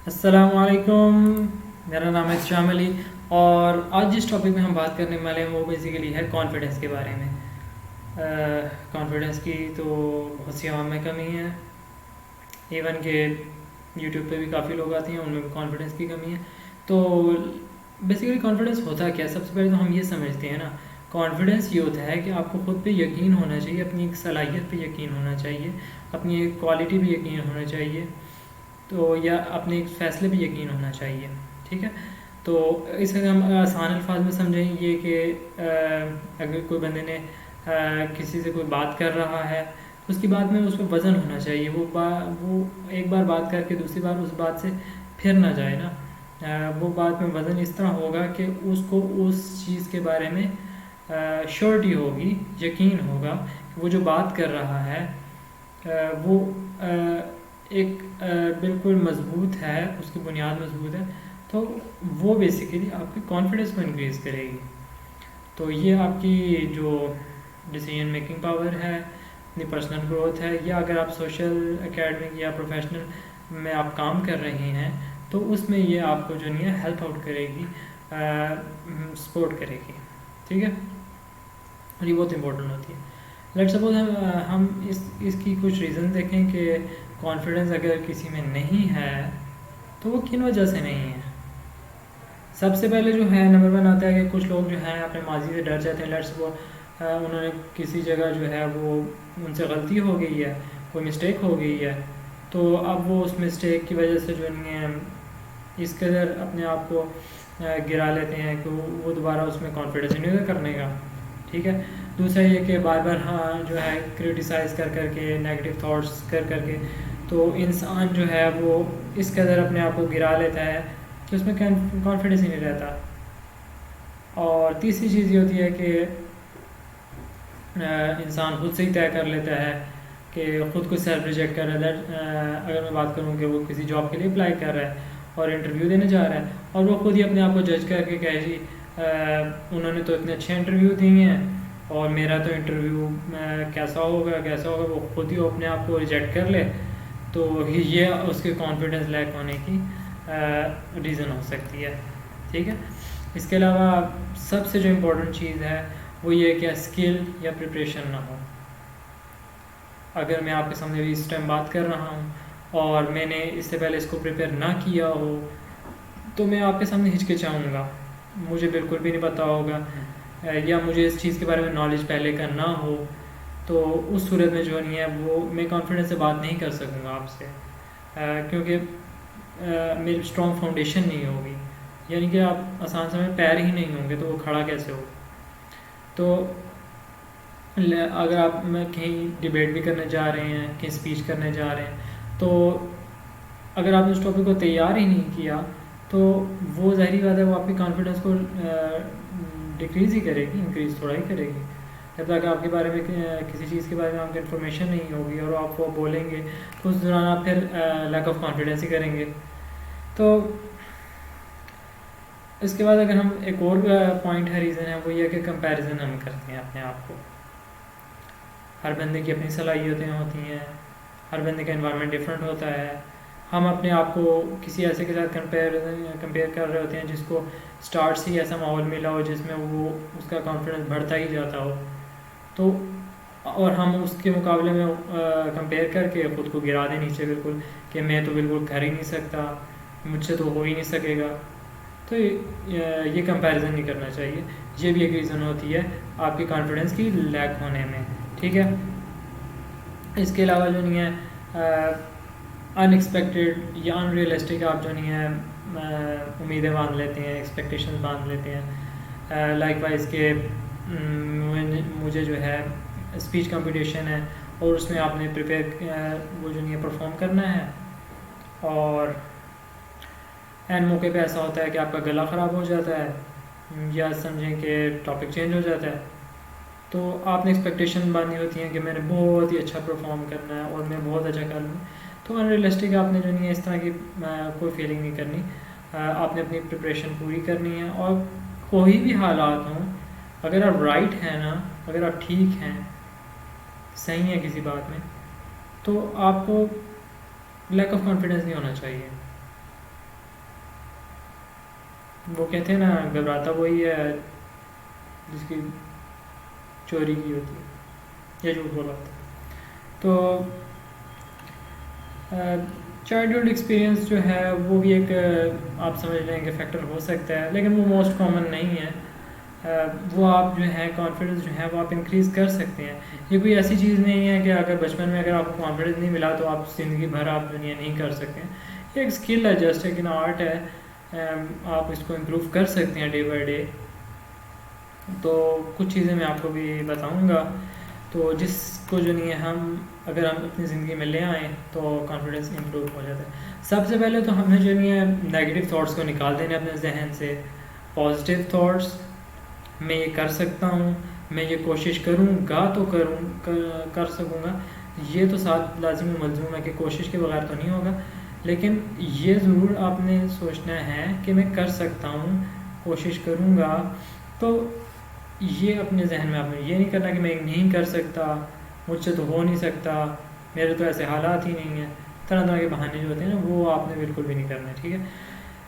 अस्सलामुअलैकुम। मेरा नाम है शाम अली और आज जिस टॉपिक में हम बात करने वाले हैं वो बेसिकली है कॉन्फिडेंस के बारे में। कॉन्फिडेंस की तो बहुत सी आवाम में कमी है। इवन के यूट्यूब पे भी काफ़ी लोग आते हैं, उनमें भी कॉन्फिडेंस की कमी है। तो बेसिकली कॉन्फिडेंस होता क्या है? सबसे पहले तो हम ये समझते हैं ना, कॉन्फिडेंस ये होता है कि आपको खुद पे यकीन होना चाहिए, अपनी एक सलाहियत पे यकीन होना चाहिए, अपनी एक क्वालिटी पे यकीन होना चाहिए, तो या अपने एक फ़ैसले पे यकीन होना चाहिए। ठीक है, तो इसे हम आसान अल्फाज में समझें ये कि अगर कोई बंदे ने किसी से कोई बात कर रहा है तो उसकी बात में उस पर वज़न होना चाहिए। वो एक बार बात करके दूसरी बार उस बात से फिर ना जाए ना। वो बात में वज़न इस तरह होगा कि उसको उस चीज़ के बारे में श्योरिटी होगी, यकीन होगा कि वो जो बात कर रहा है वो एक बिल्कुल मज़बूत है, उसकी बुनियाद मज़बूत है। तो वो बेसिकली आपके कॉन्फिडेंस को इंक्रीज़ करेगी। तो ये आपकी जो डिसीजन मेकिंग पावर है, अपनी पर्सनल ग्रोथ है, या अगर आप सोशल एकेडमिक या प्रोफेशनल में आप काम कर रहे हैं तो उसमें ये आपको जो नहीं है हेल्प आउट करेगी, सपोर्ट करेगी। ठीक है, और ये बहुत इंपॉर्टेंट होती है। लेट्स सपोज हम इसकी कुछ रीज़न देखें कि कॉन्फिडेंस अगर किसी में नहीं है तो वो किन वजह से नहीं है। सबसे पहले जो है नंबर वन आता है कि कुछ लोग जो हैं अपने माजी से डर जाते हैं। लेट्स वो उन्होंने किसी जगह जो है वो उनसे गलती हो गई है, कोई मिस्टेक हो गई है, तो अब वो उस मिस्टेक की वजह से जो नहीं है इस कदर अपने आप को गिरा लेते हैं कि वो दोबारा उसमें कॉन्फिडेंस नहीं करने का। ठीक है, दूसरा ये कि बार बार हाँ जो है क्रिटिसाइज़ कर करके, नेगेटिव थॉट्स कर करके, तो इंसान जो है वो इस कदर अपने आप को गिरा लेता है कि उसमें कॉन्फिडेंस ही नहीं रहता। और तीसरी चीज़ ये होती है कि इंसान खुद से ही तय कर लेता है कि ख़ुद को सेल्फ रिजेक्ट कर रहा है। अगर मैं बात करूँ कि वो किसी जॉब के लिए अप्लाई कर रहा है और इंटरव्यू देने जा रहा है और वो खुद ही अपने आप को जज करके कहे जी उन्होंने तो इतने अच्छे इंटरव्यू दिए हैं और मेरा तो इंटरव्यू कैसा होगा, वो खुद ही अपने आप को रिजेक्ट कर ले, तो ये उसके कॉन्फिडेंस लैक होने की रीज़न हो सकती है। ठीक है, इसके अलावा सबसे जो इम्पोर्टेंट चीज़ है वो ये कि स्किल या प्रिपरेशन ना हो। अगर मैं आपके सामने भी इस टाइम बात कर रहा हूँ और मैंने इससे पहले इसको प्रिपेयर ना किया हो तो मैं आपके सामने हिचकिचाऊँगा, मुझे बिल्कुल भी नहीं पता होगा, या मुझे इस चीज़ के बारे में नॉलेज पहले का ना हो, तो उस सूरत में जो नहीं है वो मैं कॉन्फिडेंस से बात नहीं कर सकूँगा आपसे, क्योंकि मेरी स्ट्रॉन्ग फाउंडेशन नहीं होगी। यानी कि आप आसान समय पैर ही नहीं होंगे तो वो खड़ा कैसे हो। तो अगर आप कहीं डिबेट भी करने जा रहे हैं, कहीं स्पीच करने जा रहे हैं, तो अगर आपने उस टॉपिक को तैयार ही नहीं किया तो वो ज़ाहिरी बात है वो आपके कॉन्फिडेंस को डिक्रीज़ ही करेगी, इंक्रीज़ थोड़ा ही करेगी। जब तक आपके बारे में किसी चीज़ के बारे में आपको इन्फॉर्मेशन नहीं होगी और आप वो बोलेंगे तो उस दौरान आप फिर लैक ऑफ कॉन्फिडेंस ही करेंगे। तो इसके बाद अगर हम एक और पॉइंट है, रीज़न है, वो ये कि कंपैरिजन हम करते हैं अपने आप को। हर बंदे की अपनी सलाहियतें होती हैं, हर बंदे का एनवायरनमेंट डिफरेंट होता है। हम अपने आप को किसी ऐसे के साथ कंपेयर कर रहे होते हैं जिसको स्टार्ट से ही ऐसा माहौल मिला हो जिसमें वो उसका कॉन्फिडेंस बढ़ता ही जाता हो, तो और हम उसके मुकाबले में कंपेयर करके ख़ुद को गिरा दें नीचे बिल्कुल कि मैं तो बिल्कुल कर ही नहीं सकता, मुझसे तो हो ही नहीं सकेगा। तो ये कंपैरिजन नहीं करना चाहिए। ये भी एक रीज़न होती है आपके कॉन्फिडेंस की लैक होने में। ठीक है, इसके अलावा जो नहीं है अनएक्सपेक्टेड या अनरियलिस्टिक आप जो नहीं है उम्मीदें बांध लेते हैं, एक्सपेक्टेशंस बांध लेते हैं। लाइकवाइज के मुझे जो है स्पीच कंपटीशन है और उसमें आपने प्रिपेयर वो जो नहीं है परफॉर्म करना है, और एंड मौके पे ऐसा होता है कि आपका गला ख़राब हो जाता है या समझें कि टॉपिक चेंज हो जाता है, तो आपने एक्सपेक्टेशन बांधी होती हैं कि मैंने बहुत ही अच्छा परफॉर्म करना है और मैं बहुत अच्छा कर लूँ। तो अनरियलिस्टिक आपने जो नहीं है इस तरह की कोई फीलिंग नहीं करनी। आपने अपनी प्रिपरेशन पूरी करनी है और कोई भी हालात हों, अगर आप राइट हैं ना, अगर आप ठीक हैं, सही हैं किसी बात में, तो आपको लैक ऑफ कॉन्फिडेंस नहीं होना चाहिए। वो कहते हैं ना, घबराता वही है जिसकी चोरी की होती है या झूठ बोला होता है। तो चाइल्डहुड एक्सपीरियंस जो है वो भी एक आप समझ लें कि फैक्टर हो सकता है, लेकिन वो मोस्ट कॉमन नहीं है। वो आप जो है कॉन्फिडेंस जो है वो आप इंक्रीज़ कर सकते हैं। ये कोई ऐसी चीज़ नहीं है कि अगर बचपन में अगर आपको कॉन्फिडेंस नहीं मिला तो आप ज़िंदगी भर आप दुनिया नहीं कर सकते। ये एक स्किल है, जस्ट एक आर्ट है। आप इसको इम्प्रूव कर सकते हैं डे बाय डे। तो कुछ चीज़ें मैं आपको भी बताऊंगा, तो जिसको जो नहीं है हम अगर हम अपनी ज़िंदगी में ले आएँ तो कॉन्फिडेंस इम्प्रूव हो जाता है। सबसे पहले तो हमें जो नहीं है नेगेटिव थॉट्स को निकाल देने अपने जहन से। पॉजिटिव थॉट्स, मैं ये कर सकता हूँ, मैं ये कोशिश करूँगा तो कर सकूँगा। ये तो साथ लाजिम मलजूम है कि कोशिश के बगैर तो नहीं होगा, लेकिन ये ज़रूर आपने सोचना है कि मैं कर सकता हूँ, कोशिश करूँगा। तो ये अपने जहन में आपने ये नहीं करना कि मैं नहीं कर सकता, मुझसे तो हो नहीं सकता, मेरे तो ऐसे हालात ही नहीं हैं। तरह तरह के बहाने जो होते हैं ना, वो आपने बिल्कुल भी नहीं करना है, ठीक है।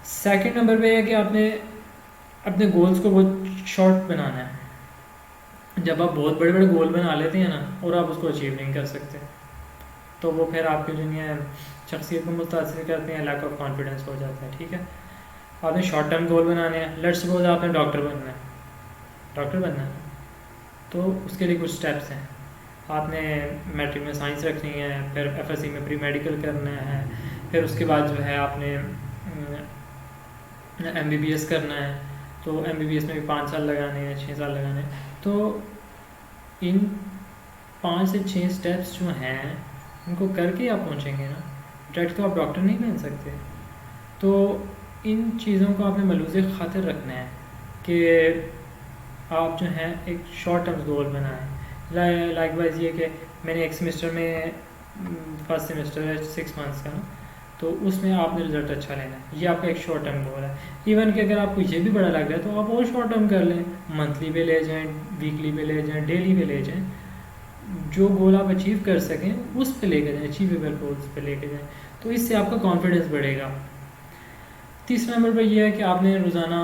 सेकंड नंबर पे है कि आपने अपने गोल्स को बहुत शॉर्ट बनाना है। जब आप बहुत बड़े बड़े गोल बना लेते हैं ना और आप उसको अचीव नहीं कर सकते, तो वो फिर आपकी दुनिया शख्सियत को मुतासिर करते हैं, लैक ऑफ कॉन्फिडेंस हो जाता है, ठीक है। आपने शॉर्ट टर्म गोल बनाने हैं। लेट्स सपोज आपने डॉक्टर बनना है, तो उसके लिए कुछ स्टेप्स हैं। आपने मैट्रिक में साइंस रखनी है, फिर एफएससी में प्री मेडिकल करना है, फिर उसके बाद जो है आपने एमबीबीएस करना है, तो एमबीबीएस में भी 5 साल लगाने हैं, 6 साल लगाने हैं। तो इन 5 से 6 स्टेप्स जो हैं उनको करके आप पहुंचेंगे ना, डायरेक्ट तो आप डॉक्टर नहीं बन सकते। तो इन चीज़ों को आपने मलूज़ खातिर रखना है कि आप जो हैं एक शॉर्ट टर्म गोल बनाएं। लाइकवाइज ये कि मैंने एक सेमेस्टर में, फर्स्ट सेमेस्टर है 6 मंथ्स का ना, तो उसमें आपने रिजल्ट अच्छा लेना है, ये आपका एक शॉर्ट टर्म गोल है। इवन कि अगर आपको ये भी बड़ा लग रहा है तो आप और शॉर्ट टर्म कर लें, मंथली पे ले जाएं, वीकली पे ले जाएं, डेली पे ले जाएं। जो गोल आप अचीव कर सकें उस पे लेकर जाएं, अचीवेबल गोल्स पे लेकर जाएं, तो इससे आपका कॉन्फिडेंस बढ़ेगा। तीसरा नंबर पर यह है कि आपने रोज़ाना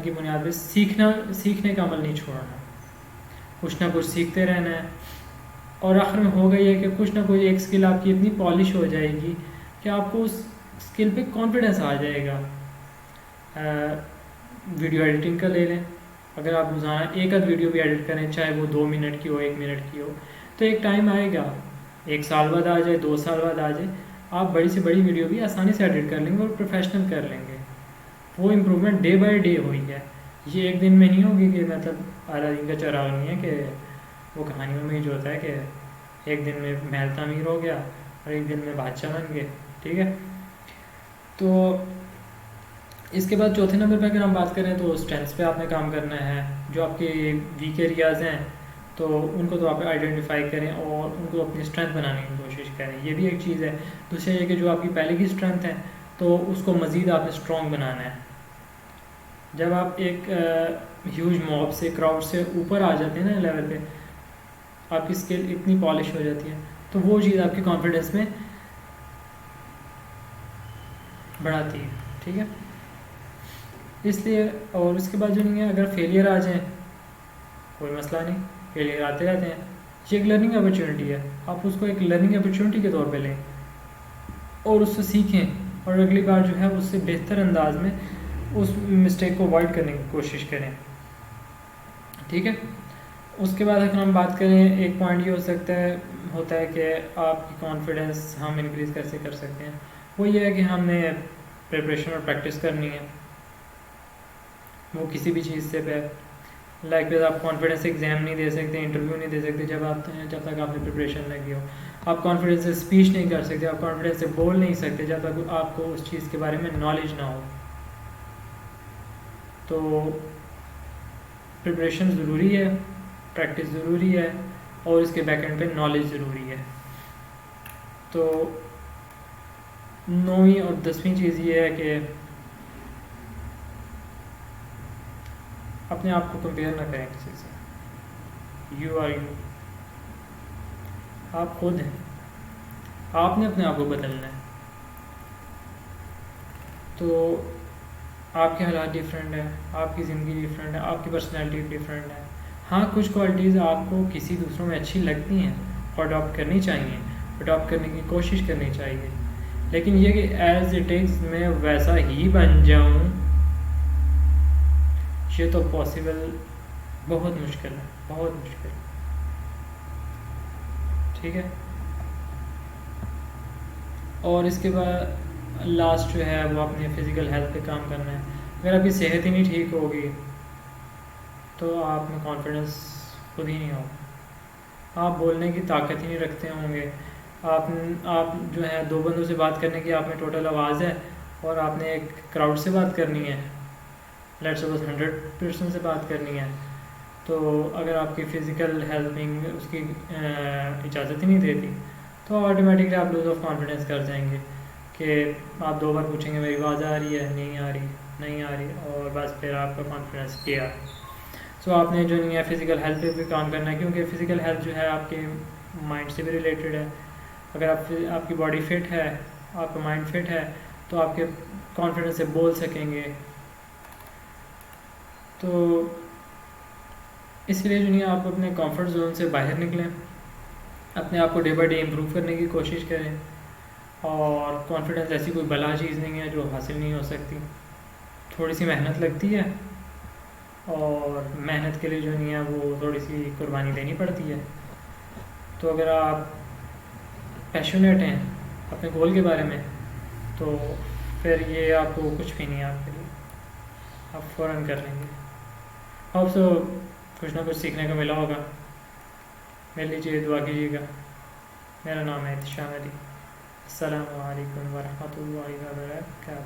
की बुनियाद पर सीखने का अमल नहीं छोड़ना, कुछ ना कुछ सीखते रहना है। और आखिर में होगा ये कि कुछ ना कुछ एक स्किल आपकी इतनी पॉलिश हो जाएगी कि आपको उस स्किल पे कॉन्फिडेंस आ जाएगा। वीडियो एडिटिंग का ले लें, अगर आप रोज़ाना एक आध वीडियो भी एडिट करें, चाहे वो 2 मिनट की हो, 1 मिनट की हो, तो एक टाइम आएगा, 1 साल बाद आ जाए, 2 साल बाद आ जाए, आप बड़ी से बड़ी वीडियो भी आसानी से एडिट कर लेंगे और प्रोफेशनल कर लेंगे। वो इम्प्रूवमेंट डे बाय डे हुई है, ये एक दिन में नहीं होगी कि मतलब अलादीन का चिराग नहीं है कि वो कहानियों में ही जो होता है कि एक दिन में महल तामीर हो गया और एक दिन में बादशाह बन गए, ठीक है। तो इसके बाद चौथे नंबर पर अगर हम बात करें तो स्ट्रेंथ्स पे आपने काम करना है। जो आपके वीक एरियाज़ हैं तो उनको तो आप आइडेंटिफाई करें और उनको अपनी स्ट्रेंथ बनाने की कोशिश करें, ये भी एक चीज़ है। दूसरी है कि जो आपकी पहले की स्ट्रेंथ है तो उसको मज़ीद आपने स्ट्रॉन्ग बनाना है। जब आप एक ह्यूज मॉब से, क्राउड से ऊपर आ जाते हैं ना लेवल पे, आपकी स्किल इतनी पॉलिश हो जाती है, तो वो चीज़ आपके कॉन्फिडेंस में बढ़ाती है, ठीक है। इसलिए और उसके बाद जो नहीं है, अगर फेलियर आ जाए कोई मसला नहीं, फेलियर आते रहते हैं, ये एक लर्निंग अपॉर्चुनिटी है, आप उसको एक लर्निंग अपॉर्चुनिटी के तौर पे लें और उससे सीखें और अगली बार जो है उससे बेहतर अंदाज में उस मिस्टेक को अवॉइड करने की कोशिश करें, ठीक है। उसके बाद अगर हम बात करें, एक पॉइंट ये होता है कि आपकी कॉन्फिडेंस हम इंक्रीज़ कैसे कर सकते हैं, वो ये है कि हमने प्रिपरेशन और प्रैक्टिस करनी है, वो किसी भी चीज़ से पे। लाइक आप कॉन्फिडेंस से एग्ज़ाम नहीं दे सकते, इंटरव्यू नहीं दे सकते जब तक आपने प्रिपरेशन लगी हो। आप कॉन्फिडेंस से स्पीच नहीं कर सकते, आप कॉन्फिडेंस से बोल नहीं सकते जब तक आपको उस चीज़ के बारे में नॉलेज ना हो। तो प्रिपरेशन ज़रूरी है, प्रैक्टिस ज़रूरी है और इसके बैकएंड पे नॉलेज ज़रूरी है। तो 9वीं और 10वीं चीज़ ये है कि अपने आप को कंपेयर ना करें किसी से। यू आर यू, आप खुद हैं, आपने अपने आप को बदलना है। तो आपके हालात डिफरेंट है, आपकी ज़िंदगी डिफरेंट है, आपकी पर्सनैलिटी डिफरेंट है। हाँ, कुछ क्वालिटीज़ आपको किसी दूसरों में अच्छी लगती हैं और अडॉप्ट करनी चाहिए, अडॉप्ट करने की कोशिश करनी चाहिए, लेकिन ये कि एज इट इज़ मैं वैसा ही बन जाऊँ, ये तो पॉसिबल बहुत मुश्किल है, बहुत मुश्किल। ठीक है। और इसके बाद लास्ट जो है वो अपने फ़िज़िकल हेल्थ पे काम करना है। अगर आपकी सेहत ही नहीं ठीक होगी तो आप में कॉन्फिडेंस खुद ही नहीं होगा, आप बोलने की ताकत ही नहीं रखते होंगे। आप जो है दो बंदों से बात करने की आप में टोटल आवाज़ है और आपने एक क्राउड से बात करनी है, लेट्स सपोज 100% से बात करनी है, तो अगर आपकी फ़िज़िकल हेल्पिंग उसकी इजाज़त ही नहीं देती तो ऑटोमेटिकली आप लूज़ ऑफ कॉन्फिडेंस कर जाएंगे कि आप दो बार पूछेंगे मेरी आवाज़ आ रही है, नहीं आ रही, नहीं आ रही, और बस फिर आपका कॉन्फिडेंस गया। सो आपने जो नहीं है फ़िज़िकल हेल्थ पे भी काम करना है, क्योंकि फ़िज़िकल हेल्थ जो है आपके माइंड से भी रिलेटेड है। अगर आपकी बॉडी फिट है, आपका माइंड फिट है, तो आपके कॉन्फिडेंस से बोल सकेंगे। तो इसलिए जो नहीं आप अपने कंफर्ट जोन से बाहर निकलें, अपने आप को डे बाई डे इम्प्रूव करने की कोशिश करें। और कॉन्फिडेंस ऐसी कोई बला चीज़ नहीं है जो हासिल नहीं हो सकती, थोड़ी सी मेहनत लगती है और मेहनत के लिए जो नहीं है वो थोड़ी सी कुर्बानी देनी पड़ती है। तो अगर आप पैशनेट हैं अपने गोल के बारे में तो फिर ये आपको कुछ भी नहीं है आपके लिए, आप फ़ौरन कर लेंगे। होप सो कुछ ना कुछ सीखने को मिला होगा। मेरे लीजिए दुआ कीजिएगा। मेरा नाम है इत्शाम अली। अस्सलामु अलैकुम वरहमतुल्लाहि वबरकातुहू।